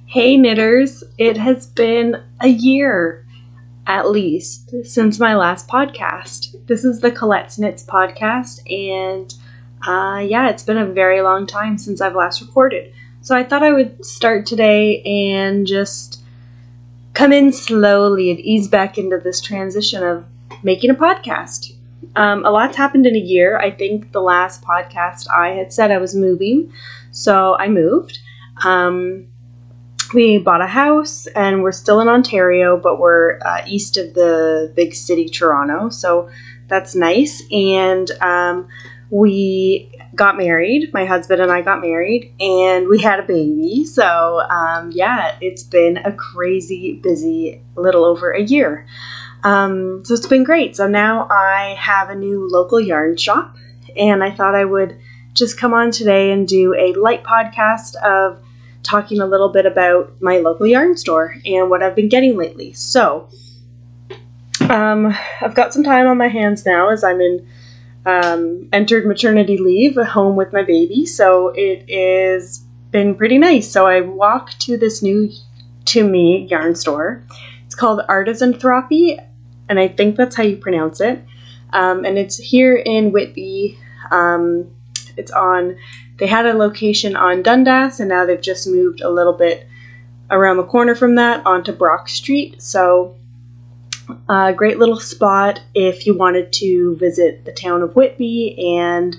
Hey knitters, it has been a year at least since my last podcast. This is the Colette's Knits podcast, and it's been a very long time since I've last recorded. So I thought I would start today and just come in slowly and ease back into this transition of making a podcast. A lot's happened in a year. I think the last podcast I had said I was moving, so I moved. We bought a house, and we're still in Ontario, but we're east of the big city, Toronto, so that's nice. And we got married. My husband and I got married, and we had a baby. So, it's been a crazy busy little over a year. So it's been great. So now I have a new local yarn shop, and I thought I would just come on today and do a light podcast of talking a little bit about my local yarn store and what I've been getting lately. So, I've got some time on my hands now as I'm in entered maternity leave at home with my baby, so it has been pretty nice. So I walk to this new to me yarn store. It's called Artisanthropy, and I think that's how you pronounce it. And it's here in Whitby. They had a location on Dundas, and now they've just moved a little bit around the corner from that onto Brock Street. So, a great little spot if you wanted to visit the town of Whitby and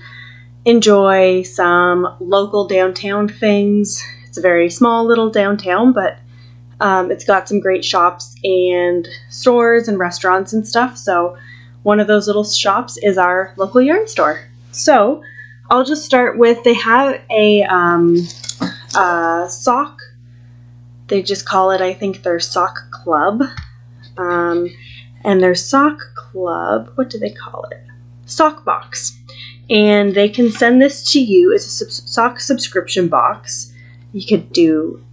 enjoy some local downtown things. It's a very small little downtown, but it's got some great shops and stores and restaurants and stuff. So, one of those little shops is our local yarn store. So, I'll just start with, they have a sock, they just call it, I think, their sock club, and their sock club, what do they call it? Sock box. And they can send this to you as a sock subscription box. You could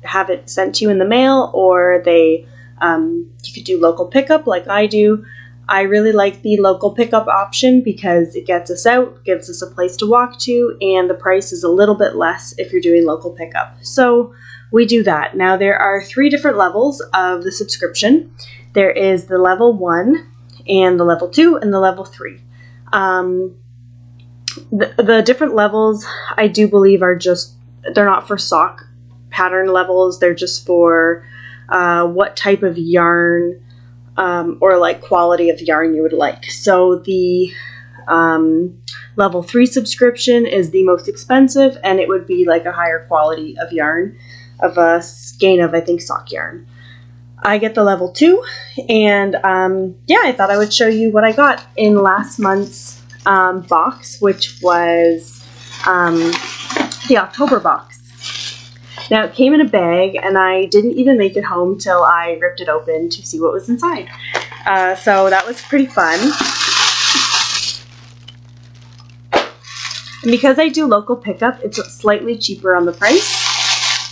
have it sent to you in the mail, or you could do local pickup like I do. I really like the local pickup option because it gets us out, gives us a place to walk to, and the price is a little bit less if you're doing local pickup. So we do that. Now there are 3 different levels of the subscription. There is the level 1 and the level 2 and the level 3. The different levels I do believe they're not for sock pattern levels. They're just for what type of yarn or like quality of yarn you would like. So the level 3 subscription is the most expensive, and it would be like a higher quality of yarn, of a skein of, I think, sock yarn. I get the level 2, and I thought I would show you what I got in last month's box, which was the October box. Now, it came in a bag, and I didn't even make it home till I ripped it open to see what was inside. So that was pretty fun. And because I do local pickup, it's slightly cheaper on the price.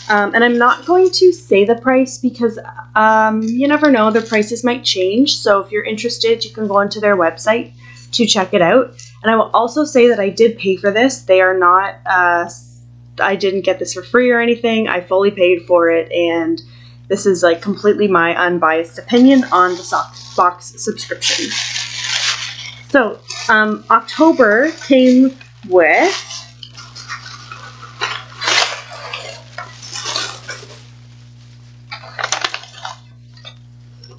And I'm not going to say the price because you never know, the prices might change. So if you're interested, you can go onto their website to check it out. And I will also say that I did pay for this. They are not I didn't get this for free or anything. I fully paid for it, and this is like completely my unbiased opinion on the sock box subscription. So, October came with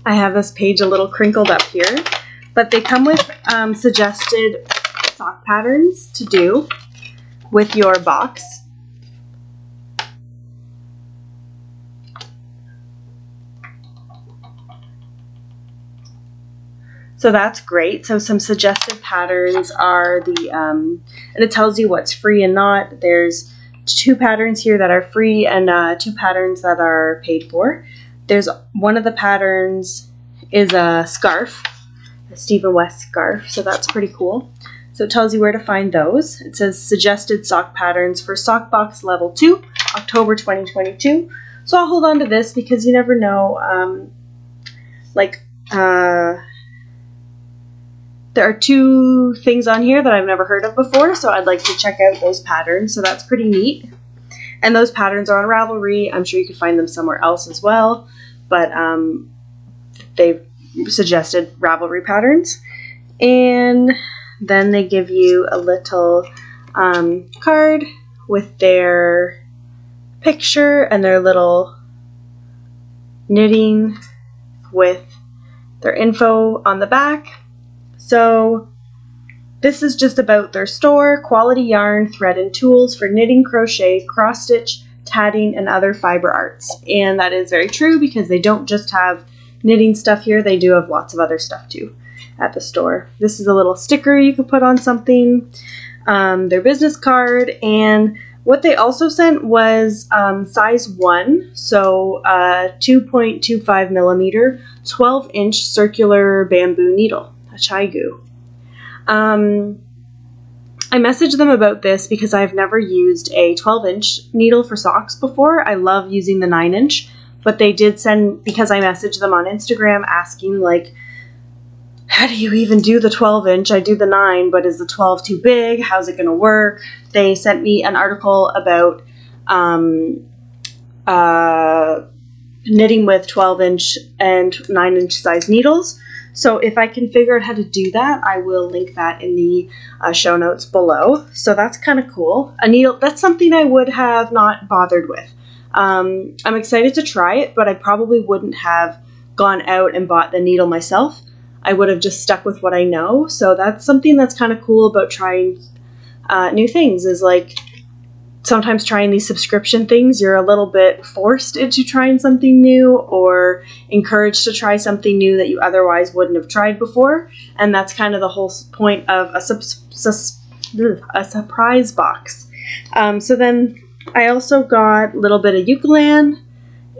I have this page a little crinkled up here, but they come with suggested sock patterns to do with your box. So that's great. So some suggestive patterns are and it tells you what's free and not. There's 2 patterns here that are free and 2 patterns that are paid for. There's one of the patterns is a scarf, a Stephen West scarf. So that's pretty cool. So it tells you where to find those. It says suggested sock patterns for sock box level 2, October 2022. So I'll hold on to this because you never know, there are 2 things on here that I've never heard of before, so I'd like to check out those patterns, so that's pretty neat. And those patterns are on Ravelry. I'm sure you could find them somewhere else as well, but they've suggested Ravelry patterns. And then they give you a little card with their picture and their little knitting with their info on the back. So this is just about their store, quality yarn, thread, and tools for knitting, crochet, cross stitch, tatting, and other fiber arts. And that is very true because they don't just have knitting stuff here, they do have lots of other stuff too at the store. This is a little sticker you could put on something, their business card, and what they also sent was size 1, so 2.25 millimeter, 12-inch circular bamboo needle, a chaigu. I messaged them about this because I've never used a 12-inch needle for socks before. I love using the 9-inch, but they did send, because I messaged them on Instagram asking, like, how do you even do the 12-inch? I do the 9, but is the 12 too big? How's it going to work? They sent me an article about knitting with 12-inch and 9-inch size needles. So if I can figure out how to do that, I will link that in the show notes below. So that's kind of cool. A needle, that's something I would have not bothered with. I'm excited to try it, but I probably wouldn't have gone out and bought the needle myself. I would have just stuck with what I know. So that's something that's kind of cool about trying new things, is like sometimes trying these subscription things, you're a little bit forced into trying something new or encouraged to try something new that you otherwise wouldn't have tried before. And that's kind of the whole point of a surprise box. So then I also got a little bit of Eucalan,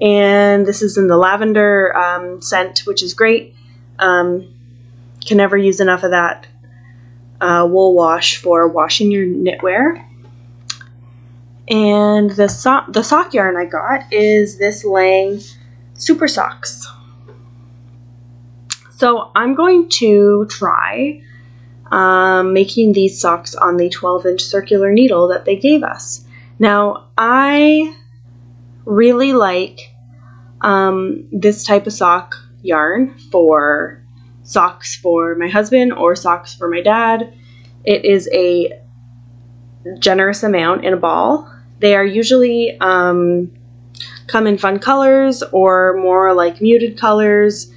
and this is in the lavender scent, which is great. Can never use enough of that wool wash for washing your knitwear. And the sock yarn I got is this Lang Super Socks. So I'm going to try making these socks on the 12-inch circular needle that they gave us. Now, I really like this type of sock yarn for socks for my husband or socks for my dad. It is a generous amount in a ball. They are usually come in fun colors or more like muted colors.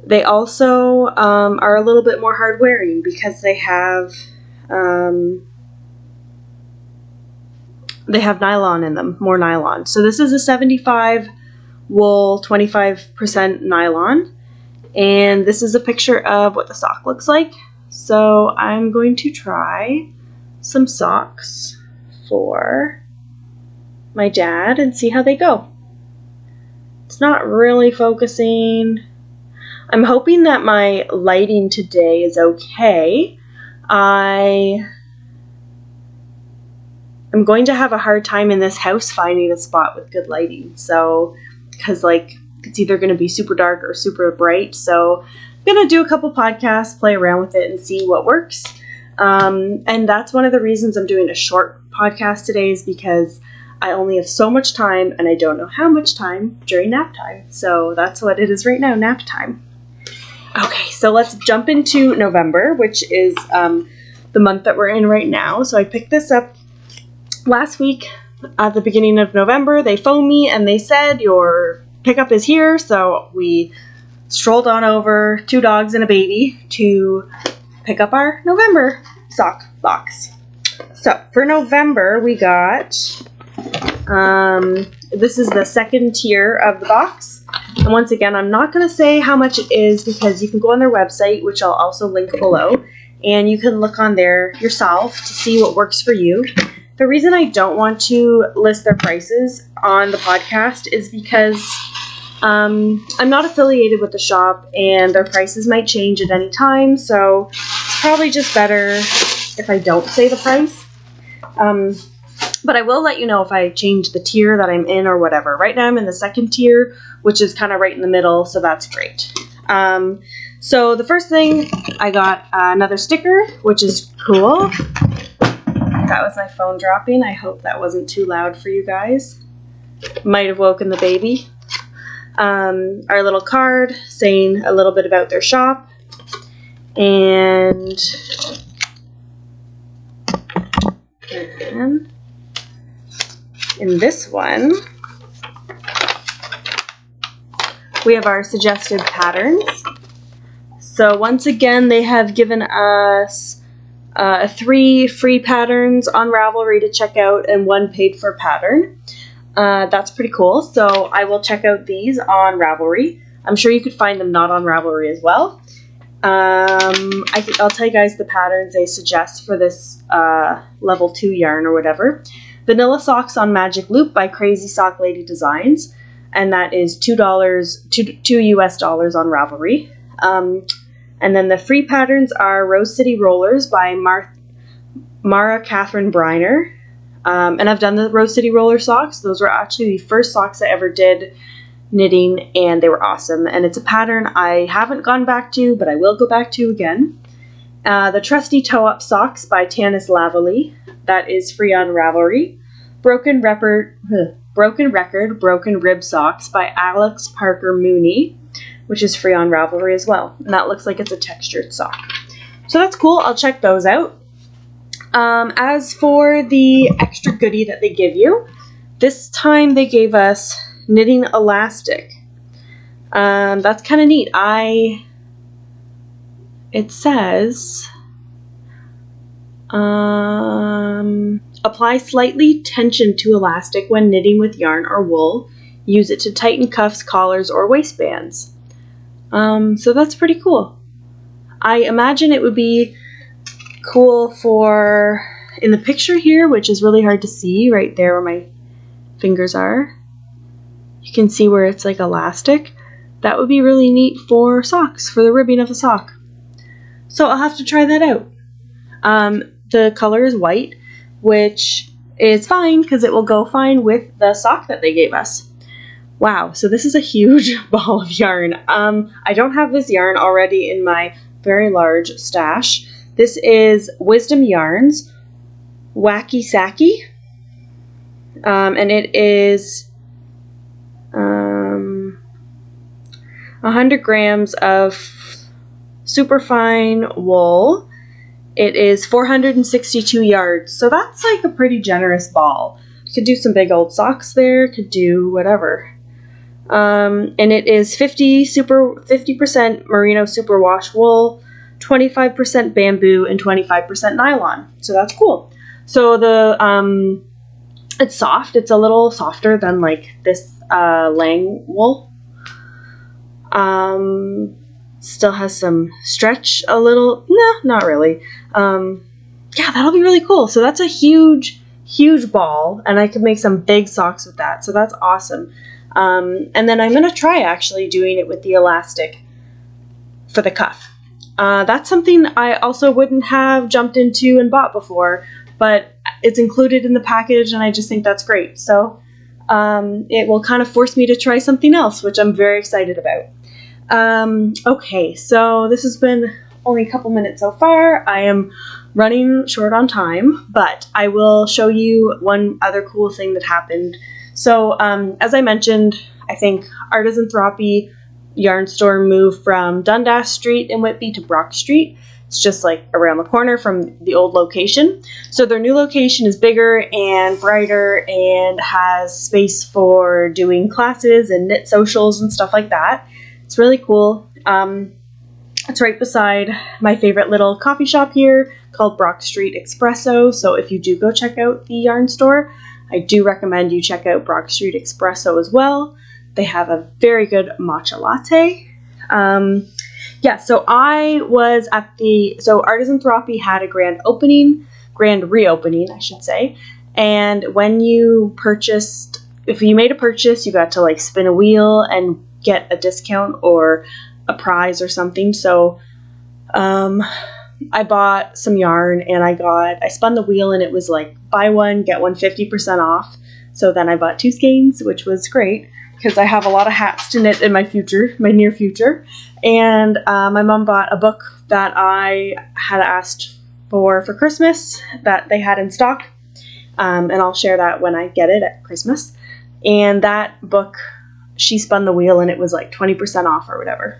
They also are a little bit more hard wearing because they have nylon in them, more nylon. So this is a 75 wool, 25% nylon, and this is a picture of what the sock looks like. So I'm going to try some socks for my dad and see how they go. It's not really focusing. I'm hoping that my lighting today is okay. I am going to have a hard time in this house finding a spot with good lighting. So, because like it's either going to be super dark or super bright. So I'm going to do a couple podcasts, play around with it and see what works. And that's one of the reasons I'm doing a short podcast today, is because I only have so much time and I don't know how much time during nap time. So that's what it is right now, nap time. Okay, so let's jump into November, which is the month that we're in right now. So I picked this up last week at the beginning of November. They phoned me and they said, your pickup is here. So we strolled on over, 2 dogs and a baby, to pick up our November sock box. So for November, we got, this is the second tier of the box. And once again, I'm not going to say how much it is because you can go on their website, which I'll also link below, and you can look on there yourself to see what works for you. The reason I don't want to list their prices on the podcast is because I'm not affiliated with the shop and their prices might change at any time, so it's probably just better if I don't say the price. But I will let you know if I change the tier that I'm in or whatever. Right now I'm in the second tier, which is kind of right in the middle, so that's great. So the first thing, I got another sticker, which is cool. That was my phone dropping. I hope that wasn't too loud for you guys. Might have woken the baby. Our little card saying a little bit about their shop. And in this one, we have our Suggestive Patterns. So once again, they have given us 3 free patterns on Ravelry to check out and 1 paid for pattern. That's pretty cool. So I will check out these on Ravelry. I'm sure you could find them not on Ravelry as well. I'll tell you guys the patterns they suggest for this level 2 yarn or whatever. Vanilla Socks on Magic Loop by Crazy Sock Lady Designs, and that is $2 US dollars on Ravelry. And then the free patterns are Rose City Rollers by Mara Catherine Briner. And I've done the Rose City Roller socks. Those were actually the first socks I ever did knitting, and they were awesome. And it's a pattern I haven't gone back to, but I will go back to again. The Trusty Toe Up Socks by Tanis Lavalley. That is free on Ravelry. Broken Record, Broken Rib Socks by Alex Parker Mooney, which is free on Ravelry as well. And that looks like it's a textured sock. So that's cool. I'll check those out. As for the extra goodie that they give you, this time they gave us knitting elastic. That's kind of neat. It says, apply slightly tension to elastic when knitting with yarn or wool. Use it to tighten cuffs, collars, or waistbands. So that's pretty cool. I imagine it would be cool for, in the picture here, which is really hard to see, right there where my fingers are, you can see where it's like elastic. That would be really neat for socks, for the ribbing of a sock. So I'll have to try that out. The color is white, which is fine because it will go fine with the sock that they gave us. Wow, so this is a huge ball of yarn. I don't have this yarn already in my very large stash. This is Wisdom Yarns Wacky Sacky, and it is 100 grams of superfine wool. It is 462 yards, so that's like a pretty generous ball. Could do some big old socks there, could do whatever. And it is 50% merino superwash wool, 25% bamboo, and 25% nylon. So that's cool. So the it's soft. It's a little softer than like this Lang wool. Still has some stretch a little. No, not really. Yeah, that'll be really cool. So that's a huge ball, and I could make some big socks with that. So that's awesome. And then I'm going to try actually doing it with the elastic for the cuff. That's something I also wouldn't have jumped into and bought before, but it's included in the package, and I just think that's great. So it will kind of force me to try something else, which I'm very excited about. Okay, so this has been only a couple minutes so far. I am running short on time, but I will show you one other cool thing that happened. So as I mentioned, I think Artisanthropy yarn store moved from Dundas Street in Whitby to Brock Street. It's just like around the corner from the old location. So their new location is bigger and brighter and has space for doing classes and knit socials and stuff like that. It's really cool. It's right beside my favorite little coffee shop here called Brock Street Espresso. So if you do go check out the yarn store, I do recommend you check out Brock Street Espresso as well. They have a very good matcha latte. Yeah, so I was at so Artisanthropy had a grand reopening, I should say. And when you purchased, if you made a purchase, you got to like spin a wheel and get a discount or a prize or something. So I bought some yarn and I spun the wheel and it was like buy one, get one 50% off. So then I bought 2 skeins, which was great because I have a lot of hats to knit in my near future. And my mom bought a book that I had asked for Christmas that they had in stock, and I'll share that when I get it at Christmas. And that book, She Spun the Wheel, and it was like 20% off or whatever.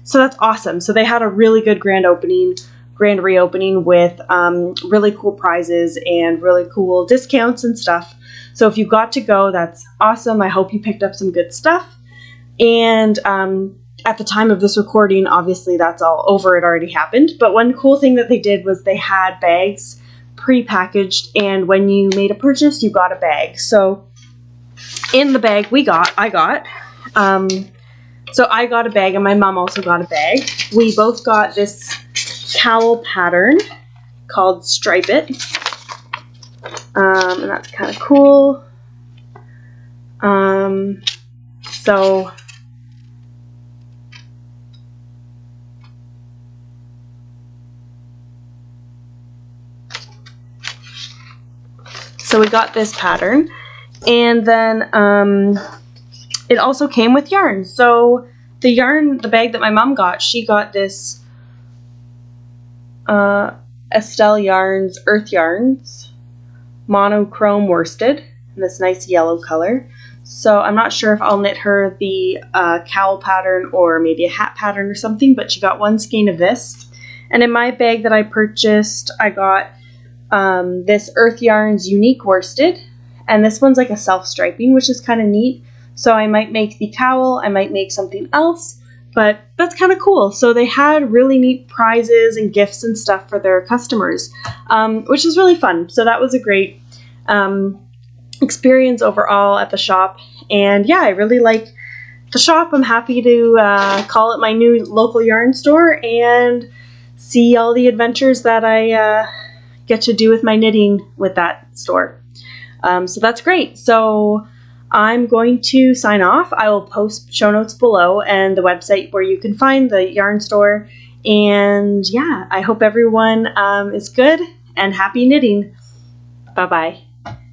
So that's awesome. So they had a really good grand reopening with really cool prizes and really cool discounts and stuff. So if you got to go, that's awesome. I hope you picked up some good stuff. And at the time of this recording, obviously that's all over. It already happened. But one cool thing that they did was they had bags pre-packaged, and when you made a purchase, you got a bag. So in the bag I got a bag, and my mom also got a bag. We both got this cowl pattern called Stripe It, and that's kind of cool. So we got this pattern, and then it also came with yarn. So the bag that my mom got, she got this Estelle Yarns Earth Yarns monochrome worsted in this nice yellow color. So I'm not sure if I'll knit her the cowl pattern or maybe a hat pattern or something, but she got one skein of this. And in my bag that I purchased, I got this Earth Yarns Unique Worsted, and this one's like a self-striping, which is kind of neat. So I might make the cowl, I might make something else, but that's kind of cool. So they had really neat prizes and gifts and stuff for their customers, which is really fun. So that was a great experience overall at the shop. And yeah, I really like the shop. I'm happy to call it my new local yarn store and see all the adventures that I get to do with my knitting with that store. So that's great. So I'm going to sign off. I will post show notes below and the website where you can find the yarn store. And yeah, I hope everyone is good and happy knitting. Bye-bye.